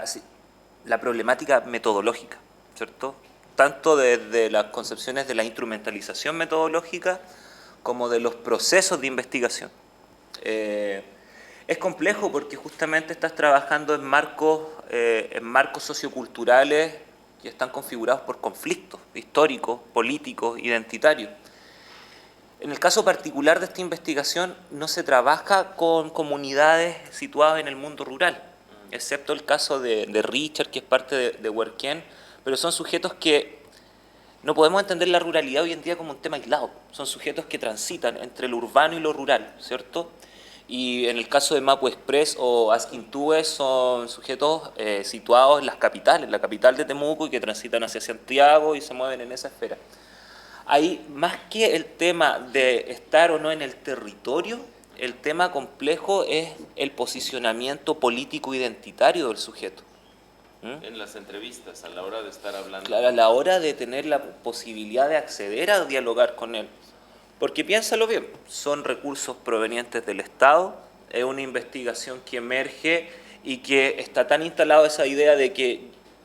sí, la problemática metodológica, ¿cierto? Tanto desde las concepciones de la instrumentalización metodológica como de los procesos de investigación. Es complejo porque justamente estás trabajando en marcos socioculturales que están configurados por conflictos históricos, políticos, identitarios. En el caso particular de esta investigación no se trabaja con comunidades situadas en el mundo rural, excepto el caso de Richard, que es parte de Huerquén, pero son sujetos que no podemos entender la ruralidad hoy en día como un tema aislado, son sujetos que transitan entre lo urbano y lo rural, ¿cierto? Y en el caso de Mapu Express o Asquintúe son sujetos situados en las capitales, la capital de Temuco, y que transitan hacia Santiago y se mueven en esa esfera. Ahí, más que el tema de estar o no en el territorio, el tema complejo es el posicionamiento político identitario del sujeto. En las entrevistas, a la hora de estar hablando. Claro, a la hora de tener la posibilidad de acceder a dialogar con él. Porque piénsalo bien, son recursos provenientes del Estado, es una investigación que emerge y que está tan instalada esa idea de que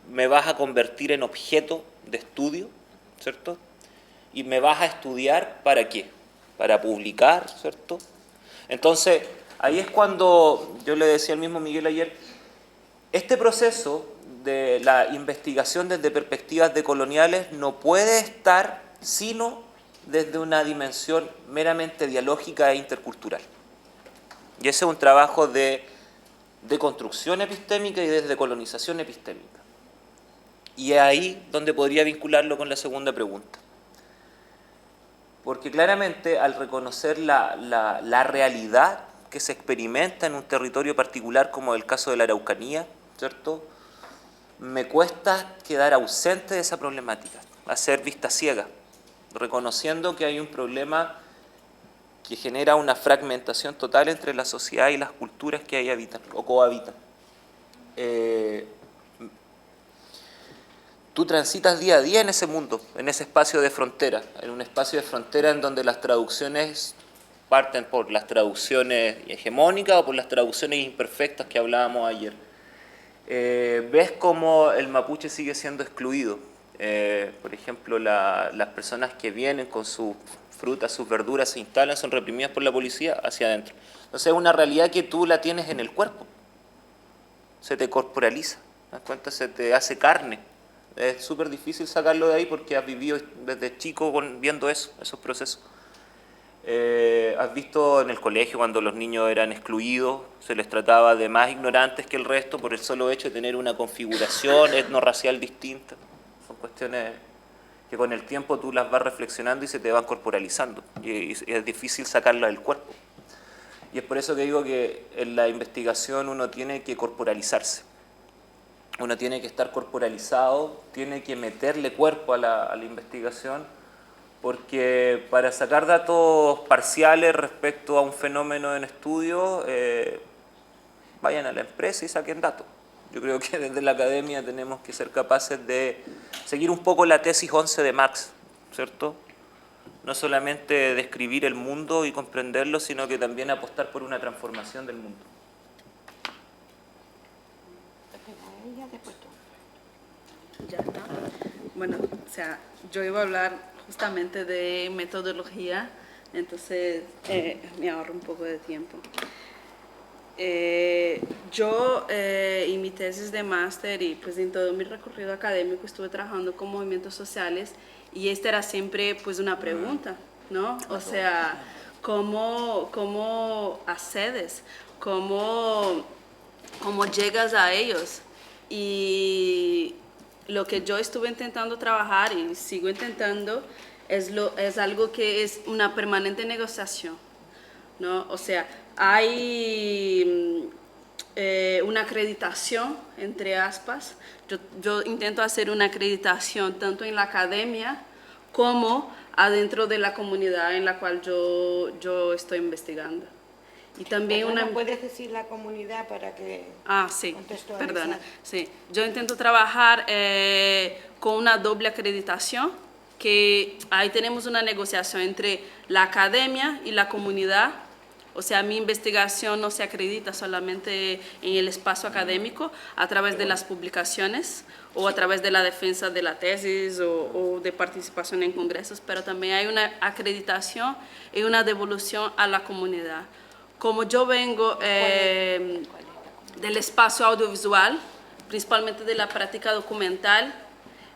me vas a convertir en objeto de estudio, ¿cierto? Y me vas a estudiar ¿para qué? Para publicar, ¿cierto? Entonces, ahí es cuando yo le decía al mismo Miguel ayer, este proceso de la investigación desde perspectivas decoloniales no puede estar sino desde una dimensión meramente dialógica e intercultural. Y ese es un trabajo de construcción epistémica y de decolonización epistémica. Y es ahí donde podría vincularlo con la segunda pregunta. Porque claramente al reconocer la realidad que se experimenta en un territorio particular como el caso de la Araucanía, ¿cierto?, me cuesta quedar ausente de esa problemática, hacer vista ciega, reconociendo que hay un problema que genera una fragmentación total entre la sociedad y las culturas que ahí habitan o cohabitan. Tú transitas día a día en ese mundo, en ese espacio de frontera, en un espacio de frontera en donde las traducciones parten por las traducciones hegemónicas o por las traducciones imperfectas que hablábamos ayer. Ves cómo el mapuche sigue siendo excluido. Por ejemplo, las personas que vienen con sus frutas, sus verduras, se instalan, son reprimidas por la policía hacia adentro. Entonces es una realidad que tú la tienes en el cuerpo, se te corporaliza, ¿te das cuenta? Se te hace carne. Es súper difícil sacarlo de ahí porque has vivido desde chico viendo eso, esos procesos. Has visto en el colegio cuando los niños eran excluidos, se les trataba de más ignorantes que el resto por el solo hecho de tener una configuración etnorracial distinta. Son cuestiones que con el tiempo tú las vas reflexionando y se te van corporalizando y es difícil sacarlas del cuerpo. Y es por eso que digo que en la investigación uno tiene que corporalizarse. Uno tiene que estar corporalizado, tiene que meterle cuerpo a la investigación, porque para sacar datos parciales respecto a un fenómeno en estudio, vayan a la empresa y saquen datos. Yo creo que desde la academia tenemos que ser capaces de seguir un poco la tesis 11 de Marx, ¿cierto? No solamente describir el mundo y comprenderlo, sino que también apostar por una transformación del mundo. Ya está. Bueno, o sea, yo iba a hablar justamente de metodología, entonces me ahorro un poco de tiempo. Yo en mi tesis de máster y pues en todo mi recorrido académico estuve trabajando con movimientos sociales y esta era siempre pues una pregunta, ¿no? O sea, ¿cómo accedes? ¿Cómo llegas a ellos? Y lo que yo estuve intentando trabajar y sigo intentando es algo que es una permanente negociación, ¿no? O sea, hay una acreditación, entre aspas. Yo intento hacer una acreditación tanto en la academia como adentro de la comunidad en la cual yo estoy investigando. Y también ¿Puedes decir la comunidad para que sí, perdona. Sí. Yo intento trabajar con una doble acreditación, que ahí tenemos una negociación entre la academia y la comunidad, O sea, mi investigación no se acredita solamente en el espacio académico a través de las publicaciones o a través de la defensa de la tesis o de participación en congresos, pero también hay una acreditación y una devolución a la comunidad. Como yo vengo del espacio audiovisual, principalmente de la práctica documental,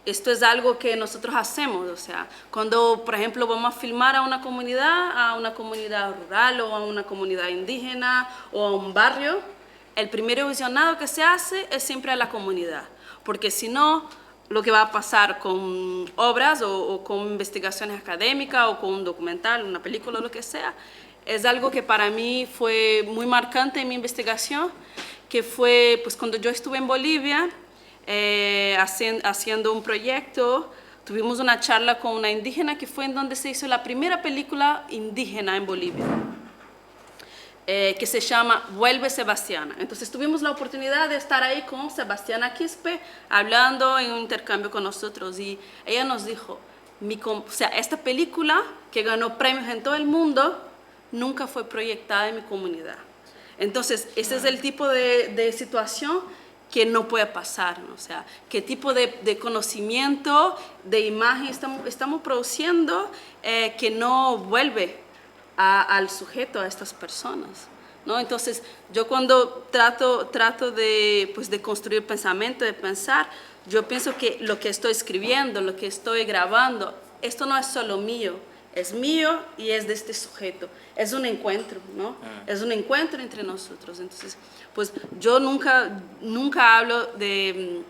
esto es algo que nosotros hacemos, o sea, cuando, por ejemplo, vamos a filmar a una comunidad rural o a una comunidad indígena o a un barrio, el primer visionado que se hace es siempre a la comunidad, porque si no, lo que va a pasar con obras o con investigaciones académicas o con un documental, una película, lo que sea, es algo que para mí fue muy marcante en mi investigación, que fue pues cuando yo estuve en Bolivia, haciendo un proyecto, tuvimos una charla con una indígena que fue en donde se hizo la primera película indígena en Bolivia, que se llama Vuelve Sebastiana. Entonces tuvimos la oportunidad de estar ahí con Sebastiana Quispe, hablando en un intercambio con nosotros, y ella nos dijo, o sea, esta película que ganó premios en todo el mundo, nunca fue proyectada en mi comunidad. Entonces, ese es el tipo de situación que no puede pasar, ¿no? O sea, qué tipo de conocimiento, de imagen estamos produciendo que no vuelve al sujeto, a estas personas, ¿no? Entonces, yo cuando trato de construir pensamiento, de pensar, yo pienso que lo que estoy escribiendo, lo que estoy grabando, esto no es solo mío, es mío y es de este sujeto. Es un encuentro, ¿no? Es un encuentro entre nosotros. Entonces, pues yo nunca hablo de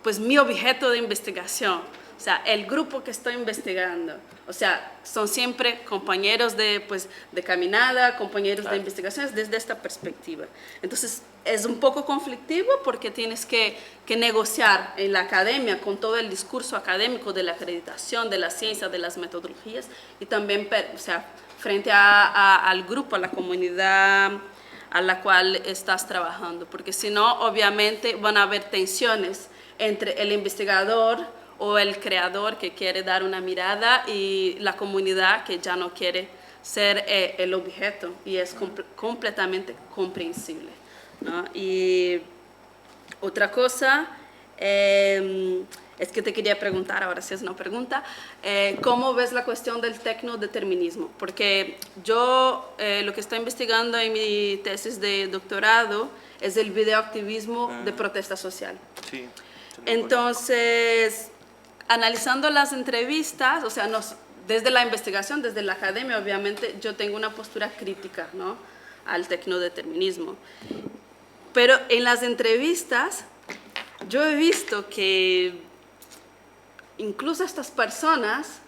pues mi objeto de investigación, o sea, el grupo que estoy investigando. O sea, son siempre compañeros de caminada, compañeros de investigaciones desde esta perspectiva. Entonces, es un poco conflictivo porque tienes que negociar en la academia con todo el discurso académico de la acreditación, de la ciencia, de las metodologías, y también, o sea, frente al grupo, a la comunidad a la cual estás trabajando, porque si no, obviamente van a haber tensiones entre el investigador o el creador que quiere dar una mirada y la comunidad que ya no quiere ser el objeto, y es completamente comprensible, ¿no? Y otra cosa es que te quería preguntar, ahora sí es una pregunta, ¿cómo ves la cuestión del tecnodeterminismo? Porque yo lo que estoy investigando en mi tesis de doctorado es el videoactivismo de protesta social. Sí. Entonces, analizando las entrevistas, o sea, desde la investigación, desde la academia, obviamente, yo tengo una postura crítica, ¿no?, al tecnodeterminismo. Pero en las entrevistas, yo he visto que incluso estas personas,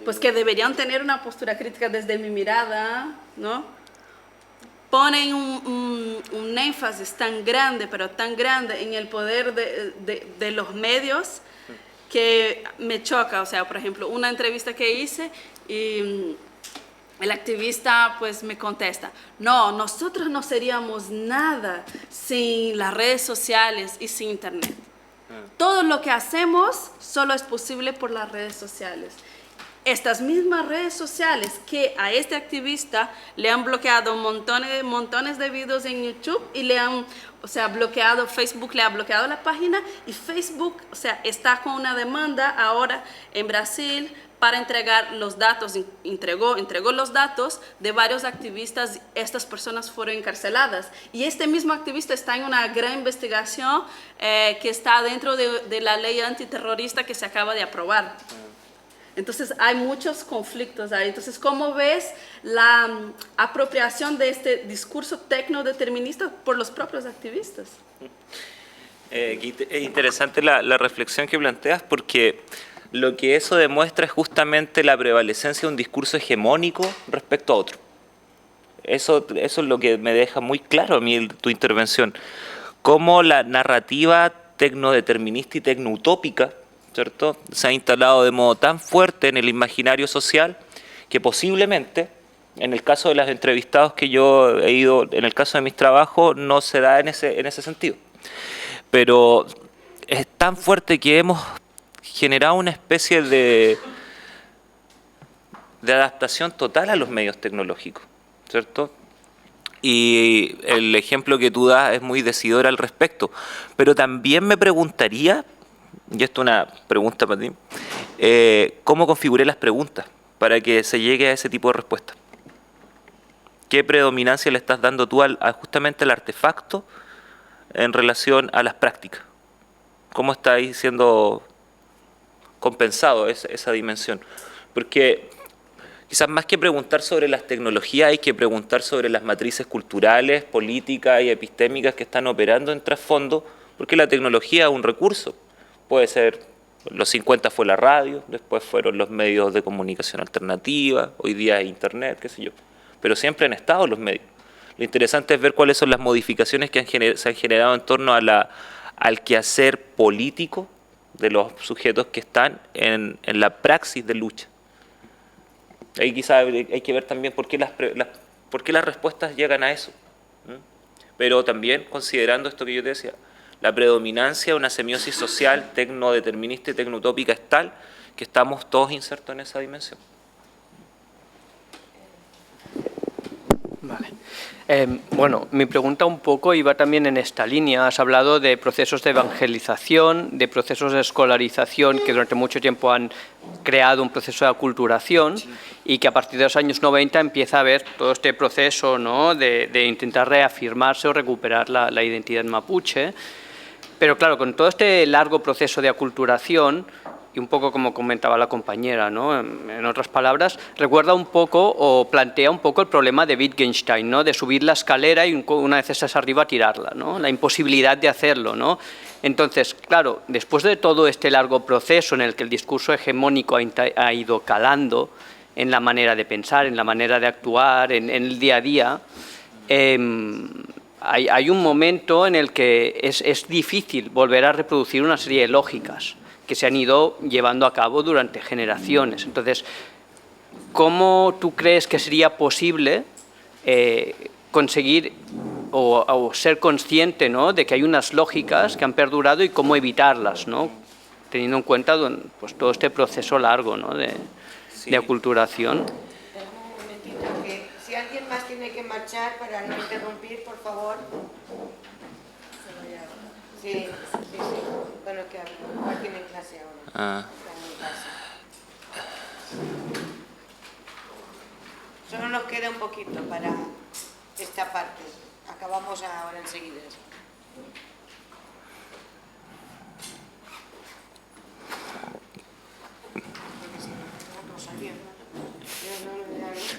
pues que deberían tener una postura crítica desde mi mirada, ¿no?, ponen un énfasis tan grande, pero tan grande en el poder de los medios, que me choca. O sea, por ejemplo, una entrevista que hice y el activista pues me contesta, no, nosotros no seríamos nada sin las redes sociales y sin internet. Todo lo que hacemos solo es posible por las redes sociales. Estas mismas redes sociales que a este activista le han bloqueado montones de videos en YouTube y le han, o sea, bloqueado, Facebook le ha bloqueado la página, y Facebook, o sea, está con una demanda ahora en Brasil para entregar los datos, entregó los datos de varios activistas. Estas personas fueron encarceladas, y este mismo activista está en una gran investigación que está dentro de la ley antiterrorista que se acaba de aprobar. Entonces hay muchos conflictos ahí. Entonces, ¿cómo ves la apropiación de este discurso tecnodeterminista por los propios activistas? Es interesante la reflexión que planteas, porque lo que eso demuestra es justamente la prevalecencia de un discurso hegemónico respecto a otro. Eso es lo que me deja muy claro a mí tu intervención. Cómo la narrativa tecnodeterminista y tecnoutópica, ¿cierto?, se ha instalado de modo tan fuerte en el imaginario social que posiblemente, en el caso de los entrevistados que yo he ido, en el caso de mis trabajos, no se da en ese sentido. Pero es tan fuerte que hemos generado una especie de adaptación total a los medios tecnológicos. ¿cierto? Y el ejemplo que tú das es muy decidor al respecto. Pero también me preguntaría, y esto es una pregunta para ti, ¿cómo configuré las preguntas para que se llegue a ese tipo de respuestas? ¿Qué predominancia le estás dando tú justamente al artefacto en relación a las prácticas? ¿Cómo está ahí siendo compensado esa dimensión? Porque quizás más que preguntar sobre las tecnologías, hay que preguntar sobre las matrices culturales, políticas y epistémicas que están operando en trasfondo, porque la tecnología es un recurso. Puede ser, los 50 fue la radio, después fueron los medios de comunicación alternativa, hoy día es Internet, qué sé yo. Pero siempre han estado los medios. Lo interesante es ver cuáles son las modificaciones que se han generado en torno a al quehacer político de los sujetos que están en la praxis de lucha. Ahí quizás hay que ver también por qué las respuestas llegan a eso. Pero también considerando esto que yo te decía, la predominancia de una semiosis social tecnodeterminista y tecnotópica es tal que estamos todos insertos en esa dimensión. Vale. Bueno, mi pregunta un poco iba también en esta línea. Has hablado de procesos de evangelización, de procesos de escolarización que durante mucho tiempo han creado un proceso de aculturación y que a partir de los años 90 empieza a haber todo este proceso, ¿no?, de intentar reafirmarse o recuperar la identidad mapuche. Pero claro, con todo este largo proceso de aculturación, y un poco como comentaba la compañera, ¿no?, en otras palabras, recuerda un poco o plantea un poco el problema de Wittgenstein, ¿no?, de subir la escalera y una vez estás arriba tirarla, ¿no?, la imposibilidad de hacerlo, ¿no? Entonces, claro, después de todo este largo proceso en el que el discurso hegemónico ha ido calando en la manera de pensar, en la manera de actuar, en el día a día, hay un momento en el que es difícil volver a reproducir una serie de lógicas que se han ido llevando a cabo durante generaciones. Entonces, ¿cómo tú crees que sería posible conseguir o ser consciente, ¿no?, de que hay unas lógicas que han perdurado y cómo evitarlas, ¿no?, teniendo en cuenta pues, todo este proceso largo, ¿no?, de aculturación? Espera un momentito, que si alguien más tiene que marchar para no interrumpir, por favor. Sí, sí, sí. Bueno, que igual tienen clase ahora. Están en clase. Solo nos queda un poquito para esta parte. Acabamos ahora enseguida.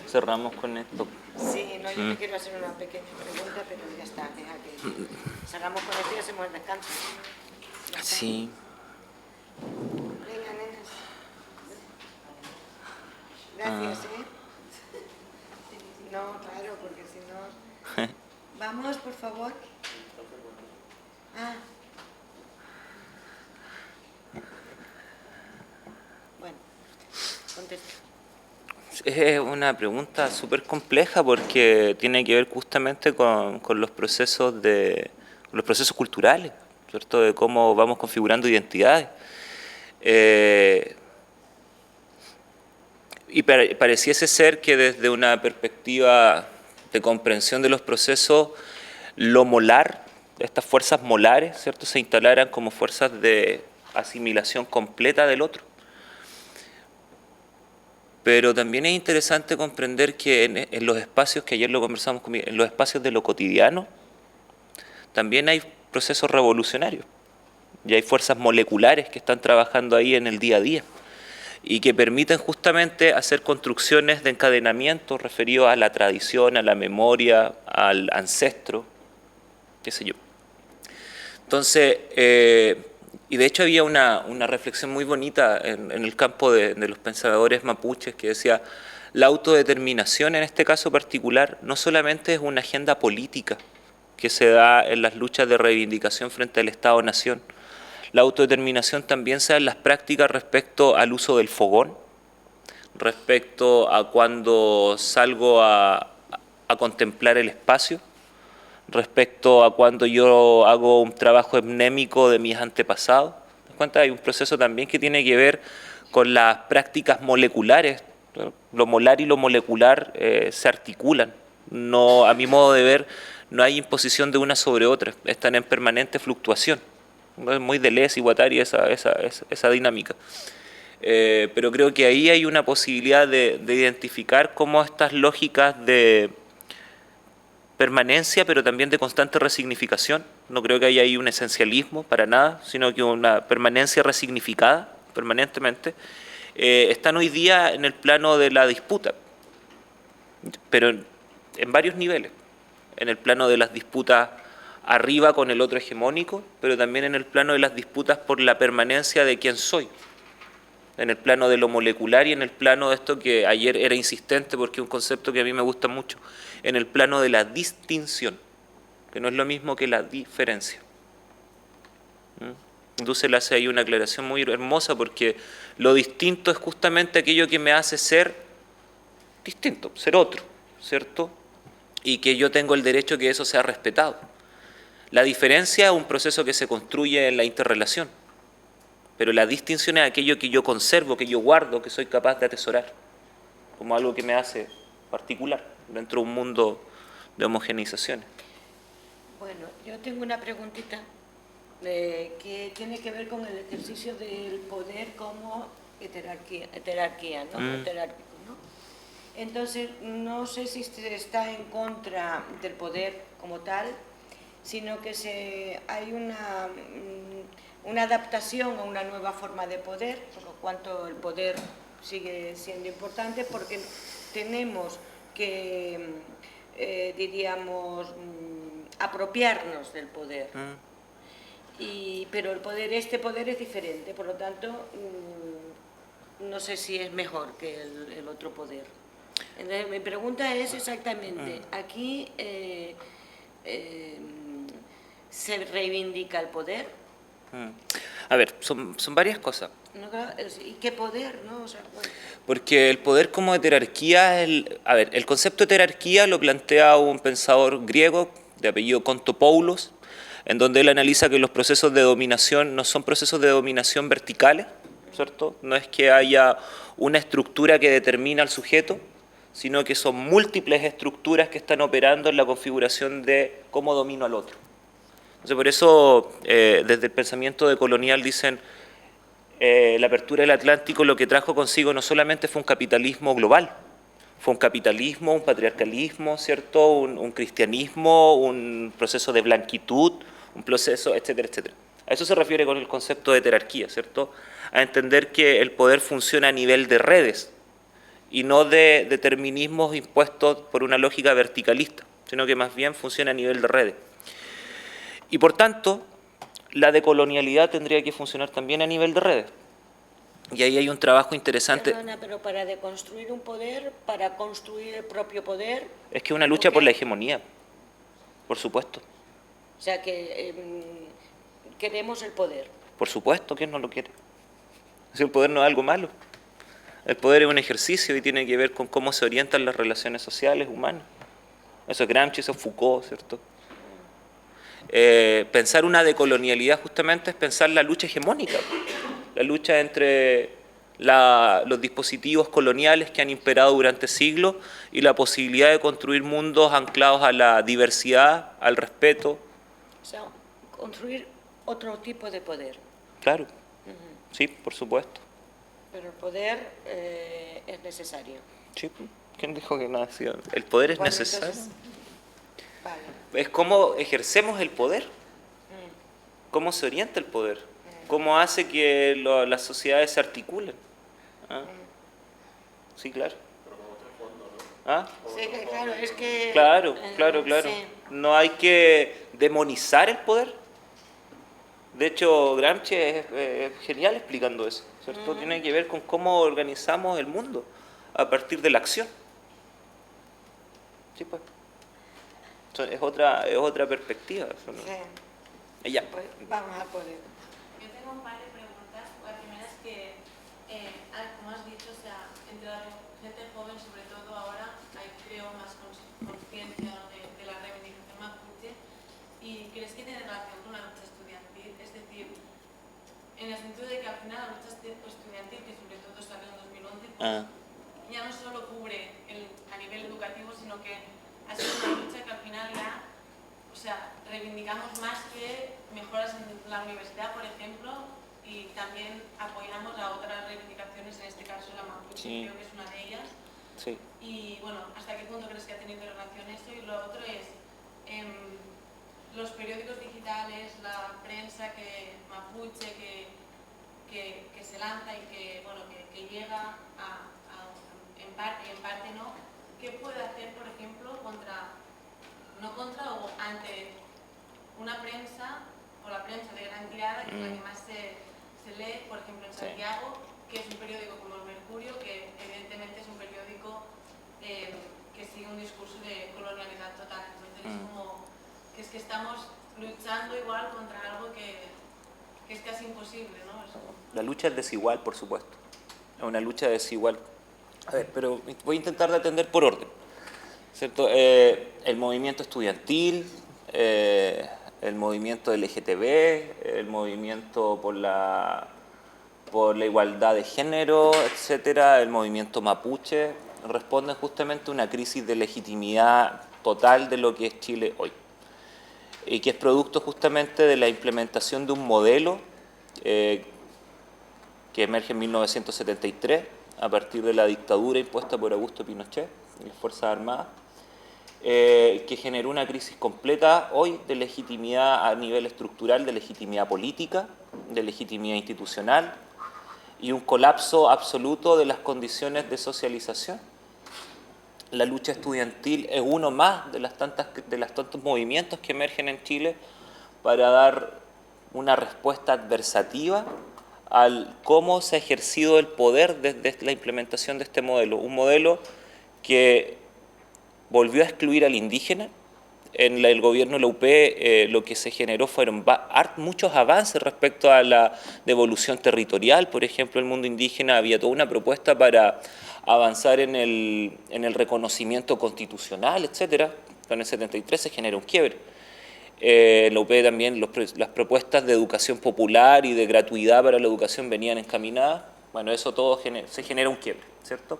Cerramos con esto. Sí, no, yo te quiero hacer una pequeña pregunta, pero ya está, deja que cerramos con esto y hacemos el descanso. Sí. Venga, nenas. Gracias, No, claro, porque si no... Vamos, por favor. Bueno, contesta. Es una pregunta súper compleja porque tiene que ver justamente con los procesos culturales, ¿cierto?, de cómo vamos configurando identidades. Y pareciese ser que desde una perspectiva de comprensión de los procesos, lo molar, estas fuerzas molares, ¿cierto?, se instalaran como fuerzas de asimilación completa del otro. Pero también es interesante comprender que en los espacios, que ayer lo conversamos conmigo, en los espacios de lo cotidiano, también hay procesos revolucionarios. Y hay fuerzas moleculares que están trabajando ahí en el día a día y que permiten justamente hacer construcciones de encadenamiento referidos a la tradición, a la memoria, al ancestro, qué sé yo. Entonces, y de hecho había una reflexión muy bonita en el campo de los pensadores mapuches que decía, la autodeterminación en este caso particular no solamente es una agenda política que se da en las luchas de reivindicación frente al Estado-Nación, la autodeterminación también se da en las prácticas respecto al uso del fogón, respecto a cuando salgo a contemplar el espacio, respecto a cuando yo hago un trabajo etnémico de mis antepasados. ¿Te das cuenta? Hay un proceso también que tiene que ver con las prácticas moleculares. Lo molar y lo molecular se articulan No, a mi modo de ver, no hay imposición de una sobre otra, están en permanente fluctuación. Es muy Deleuze y Guattari esa dinámica. Pero creo que ahí hay una posibilidad de identificar cómo estas lógicas de permanencia, pero también de constante resignificación, no creo que haya ahí un esencialismo para nada, sino que una permanencia resignificada permanentemente, están hoy día en el plano de la disputa, pero en varios niveles, en el plano de las disputas arriba con el otro hegemónico, pero también en el plano de las disputas por la permanencia de quién soy, en el plano de lo molecular y en el plano de esto que ayer era insistente porque es un concepto que a mí me gusta mucho, en el plano de la distinción, que no es lo mismo que la diferencia. Dussel hace ahí una aclaración muy hermosa porque lo distinto es justamente aquello que me hace ser distinto, ser otro, ¿cierto? Y que yo tengo el derecho que eso sea respetado. La diferencia es un proceso que se construye en la interrelación, pero la distinción es aquello que yo conservo, que yo guardo, que soy capaz de atesorar, como algo que me hace particular dentro de un mundo de homogeneizaciones. Bueno, yo tengo una preguntita que tiene que ver con el ejercicio del poder como heterarquía, ¿no? Heterárquico, ¿no? Entonces, no sé si se está en contra del poder como tal, sino que hay una adaptación a una nueva forma de poder, por lo cuanto el poder sigue siendo importante, porque tenemos que, diríamos, apropiarnos del poder. Pero este poder es diferente, por lo tanto, no sé si es mejor que el otro poder. Entonces, mi pregunta es exactamente, aquí ¿se reivindica el poder? A ver, son varias cosas. ¿Y qué poder? ¿No? O sea, bueno. Porque el poder como heterarquía, el concepto de heterarquía lo plantea un pensador griego de apellido Kontopoulos, en donde él analiza que los procesos de dominación no son procesos de dominación verticales, ¿cierto? No es que haya una estructura que determina al sujeto, sino que son múltiples estructuras que están operando en la configuración de cómo domino al otro. Entonces, por eso, desde el pensamiento decolonial dicen, la apertura del Atlántico lo que trajo consigo no solamente fue un capitalismo global, fue un capitalismo, un patriarcalismo, ¿cierto? Un cristianismo, un proceso de blanquitud, un proceso, etcétera, etcétera. A eso se refiere con el concepto de heterarquía, ¿cierto? A entender que el poder funciona a nivel de redes y no de determinismos impuestos por una lógica verticalista, sino que más bien funciona a nivel de redes. Y por tanto, la decolonialidad tendría que funcionar también a nivel de redes. Y ahí hay un trabajo interesante. Perdona, pero para deconstruir un poder, para construir el propio poder... Es que es una lucha por la hegemonía, por supuesto. O sea, que queremos el poder. Por supuesto, ¿quién no lo quiere? Si el poder no es algo malo. El poder es un ejercicio y tiene que ver con cómo se orientan las relaciones sociales humanas. Eso es Gramsci, eso es Foucault, ¿cierto? Pensar una decolonialidad justamente es pensar la lucha hegemónica, la lucha entre los dispositivos coloniales que han imperado durante siglos y la posibilidad de construir mundos anclados a la diversidad, al respeto. O sea, construir otro tipo de poder. Claro, sí, por supuesto. Pero el poder es necesario. Sí, ¿quién dijo que no? El poder es Bueno, necesario. entonces, vale. Es cómo ejercemos el poder, cómo se orienta el poder, cómo hace que las sociedades se articulen. ¿Ah? Sí, claro. ¿Ah? Sí, claro, es que... Claro. Sí. No hay que demonizar el poder. De hecho, Gramsci es genial explicando eso, ¿cierto? Tiene que ver con cómo organizamos el mundo a partir de la acción. Sí, pues. Es otra perspectiva. Eso no. Sí. Ya. Pues vamos a poder. Yo tengo un par de preguntas. La primera es que, como has dicho, o sea, entre la gente joven, sobre todo ahora, hay creo más conciencia de la reivindicación mapuche. ¿Y crees que tiene relación con la lucha estudiantil? Es decir, en el sentido de que al final la lucha estudiantil, que sobre todo salió en 2011, pues, ya no solo cubre a nivel educativo, sino que ha sido final ya, o sea, reivindicamos más que mejoras en la universidad, por ejemplo, y también apoyamos a otras reivindicaciones, en este caso la mapuche, Sí. creo que es una de ellas. Sí. Y bueno, ¿hasta qué punto crees que ha tenido relación esto? Y lo otro es los periódicos digitales, la prensa mapuche que se lanza y que, bueno, que llega en parte y en parte no. ¿Qué puede hacer, por ejemplo, o ante una prensa o la prensa de gran tirada, que es la que más se lee, por ejemplo, en Santiago, que es un periódico como El Mercurio, que evidentemente es un periódico que sigue un discurso de colonialidad total? Entonces es como que es que estamos luchando igual contra algo que es casi imposible, ¿no? La lucha es desigual, por supuesto. Es una lucha desigual. A ver, pero voy a intentar de atender por orden, ¿cierto? El movimiento estudiantil, el movimiento LGTB, el movimiento por la igualdad de género, etcétera, el movimiento mapuche, responden justamente a una crisis de legitimidad total de lo que es Chile hoy, y que es producto justamente de la implementación de un modelo que emerge en 1973 a partir de la dictadura impuesta por Augusto Pinochet y las Fuerzas Armadas, que generó una crisis completa hoy de legitimidad a nivel estructural, de legitimidad política, de legitimidad institucional, y un colapso absoluto de las condiciones de socialización. La lucha estudiantil es uno más de los tantos movimientos que emergen en Chile para dar una respuesta adversativa al cómo se ha ejercido el poder desde la implementación de este modelo. Un modelo que volvió a excluir al indígena. En el gobierno de la UP lo que se generó fueron muchos avances respecto a la devolución territorial. Por ejemplo, el mundo indígena había toda una propuesta para avanzar en el reconocimiento constitucional, etcétera. En el 73 se genera un quiebre. La UP también, las propuestas de educación popular y de gratuidad para la educación venían encaminadas. Bueno, eso todo se genera un quiebre, ¿cierto?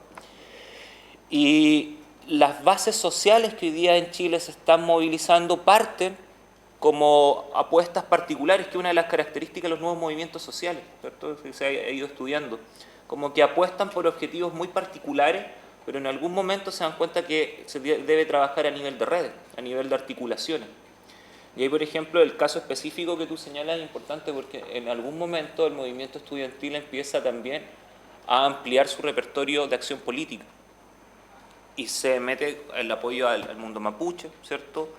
Y las bases sociales que hoy día en Chile se están movilizando parten como apuestas particulares, que es una de las características de los nuevos movimientos sociales, ¿cierto? Se ha ido estudiando, como que apuestan por objetivos muy particulares, pero en algún momento se dan cuenta que se debe trabajar a nivel de redes, a nivel de articulaciones. Y ahí, por ejemplo, el caso específico que tú señalas es importante porque en algún momento el movimiento estudiantil empieza también a ampliar su repertorio de acción política y se mete el apoyo al mundo mapuche, ¿cierto?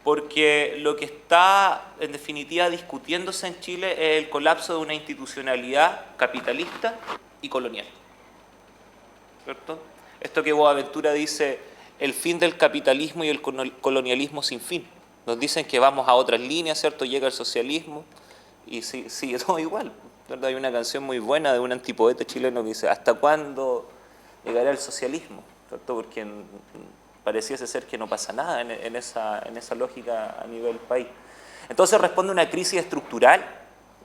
Porque lo que está, en definitiva, discutiéndose en Chile es el colapso de una institucionalidad capitalista y colonial, ¿cierto? Esto que Boaventura dice, el fin del capitalismo y el colonialismo sin fin. Nos dicen que vamos a otras líneas, ¿cierto? Llega el socialismo y sigue todo igual, ¿verdad? Hay una canción muy buena de un antipoeta chileno que dice, ¿hasta cuándo llegará el socialismo? ¿Cierto? Porque pareciese ser que no pasa nada en esa lógica a nivel país. Entonces responde a una crisis estructural,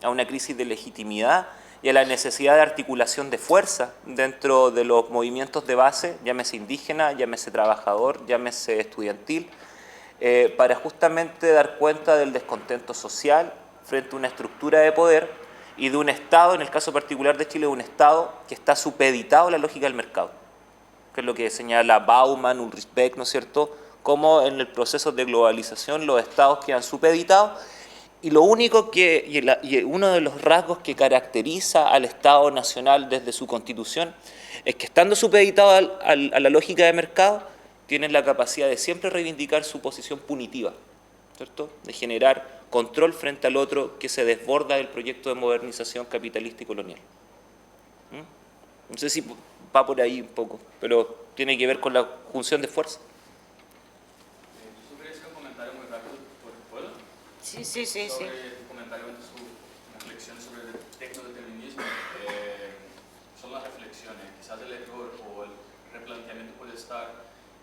a una crisis de legitimidad y a la necesidad de articulación de fuerza dentro de los movimientos de base, llámese indígena, llámese trabajador, llámese estudiantil, para justamente dar cuenta del descontento social frente a una estructura de poder y de un Estado, en el caso particular de Chile, un Estado que está supeditado a la lógica del mercado, que es lo que señala Bauman, Ulrich Beck, ¿no es cierto?, cómo en el proceso de globalización los Estados quedan supeditados y lo único y uno de los rasgos que caracteriza al Estado nacional desde su Constitución es que estando supeditado a la lógica de mercado, tienen la capacidad de siempre reivindicar su posición punitiva, ¿cierto?, de generar control frente al otro que se desborda del proyecto de modernización capitalista y colonial. No sé si va por ahí un poco, pero tiene que ver con la función de fuerza. Yo quería hacer un comentario muy rápido, ¿puedo? Sí. Sobre tu comentario en su reflexión sobre el tecnodeterminismo. Son las reflexiones. Quizás el error o el replanteamiento puede estar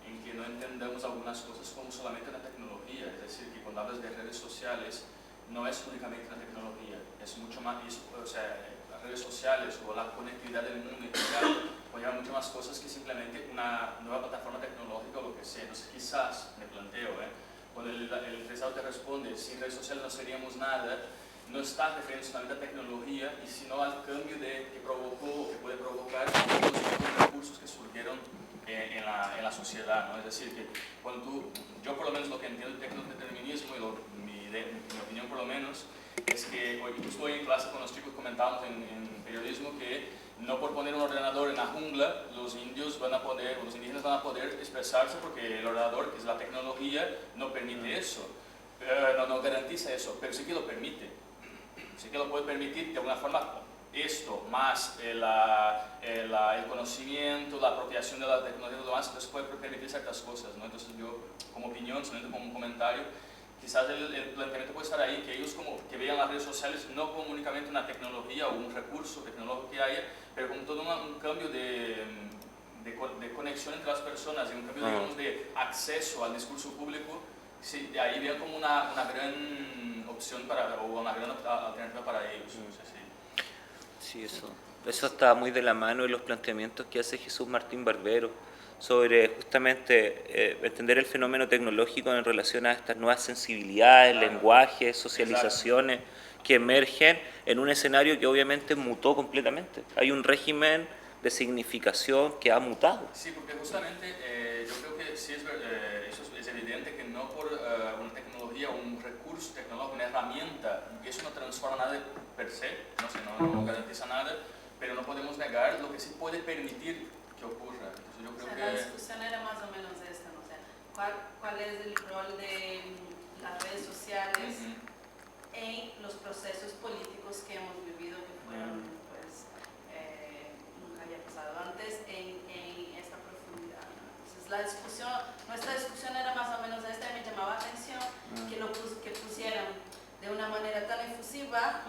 en que no entendemos algunas cosas como solamente una tecnología. Es decir, que cuando hablas de redes sociales, no es únicamente una tecnología, es mucho más, o sea, las redes sociales o la conectividad del mundo en general conlleva mucho más cosas que simplemente una nueva plataforma tecnológica o lo que sea. Entonces quizás, me planteo, cuando el entrevistado te responde, sin redes sociales no seríamos nada, no está refiriendo solamente a tecnología, y sino al cambio que provocó, que puede provocar los recursos que surgieron en la sociedad, ¿no? Es decir, que cuando yo por lo menos lo que entiendo del tecnodeterminismo, y mi opinión por lo menos, es que justo hoy en clase con los chicos comentábamos en periodismo que no por poner un ordenador en la jungla, los indígenas van a poder expresarse, porque el ordenador, que es la tecnología, no permite eso, no garantiza eso, pero sí que lo permite. Sí que lo puede permitir de alguna forma esto, más el conocimiento, la apropiación de la tecnología y lo demás, entonces puede permitir ciertas cosas, ¿no? Entonces yo, como opinión, solamente como un comentario, quizás el planteamiento puede estar ahí, que ellos como que vean las redes sociales no como únicamente una tecnología o un recurso tecnológico que haya, pero como todo un cambio de conexión entre las personas y un cambio, digamos, de acceso al discurso público. Sí, de ahí vean como una gran opción o una gran alternativa para ellos. Sí, eso está muy de la mano de los planteamientos que hace Jesús Martín Barbero sobre justamente entender el fenómeno tecnológico en relación a estas nuevas sensibilidades, lenguajes, socializaciones que emergen en un escenario que obviamente mutó completamente. Hay un régimen de significación que ha mutado. Sí, porque justamente yo creo que sí eso es evidente que no por una tecnología, un recurso tecnológico, una herramienta, eso no transforma nada per se, no garantiza nada, pero no podemos negar lo que sí puede permitir que ocurra. Entonces yo creo la discusión era más o menos esta, ¿no? O sea, ¿cuál es el rol de las redes sociales en los procesos políticos que hemos vivido, que fueron, pues, nunca había pasado antes en esta profundidad, ¿no? Entonces nuestra discusión era más o menos esta, y me llamaba la atención que pusieran de una manera tan efusiva,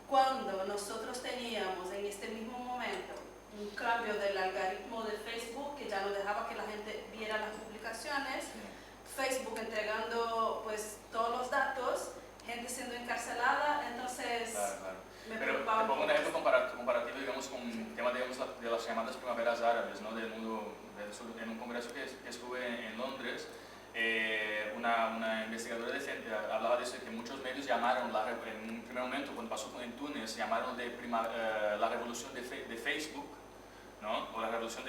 cuando nosotros teníamos en este mismo momento un cambio del algoritmo de Facebook que ya no dejaba que la gente viera las publicaciones, Facebook entregando pues todos los datos, gente siendo encarcelada, entonces me preocupaba. Te pongo un ejemplo comparativo, digamos, con el tema, digamos, de las llamadas primaveras árabes, ¿no? Del mundo del sur. En un congreso que estuve en Londres, una investigadora hablaba de eso, que muchos medios llamaron, en un primer momento, cuando pasó en Túnez, llamaron la revolución de Facebook, ¿no? O la revolución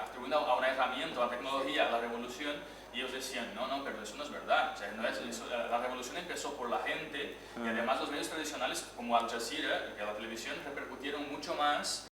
atribuyendo a una herramienta, a la tecnología, la revolución, y ellos decían, no, pero eso no es verdad. O sea, la revolución empezó por la gente, y además los medios tradicionales, como Al Jazeera, que la televisión, repercutieron mucho más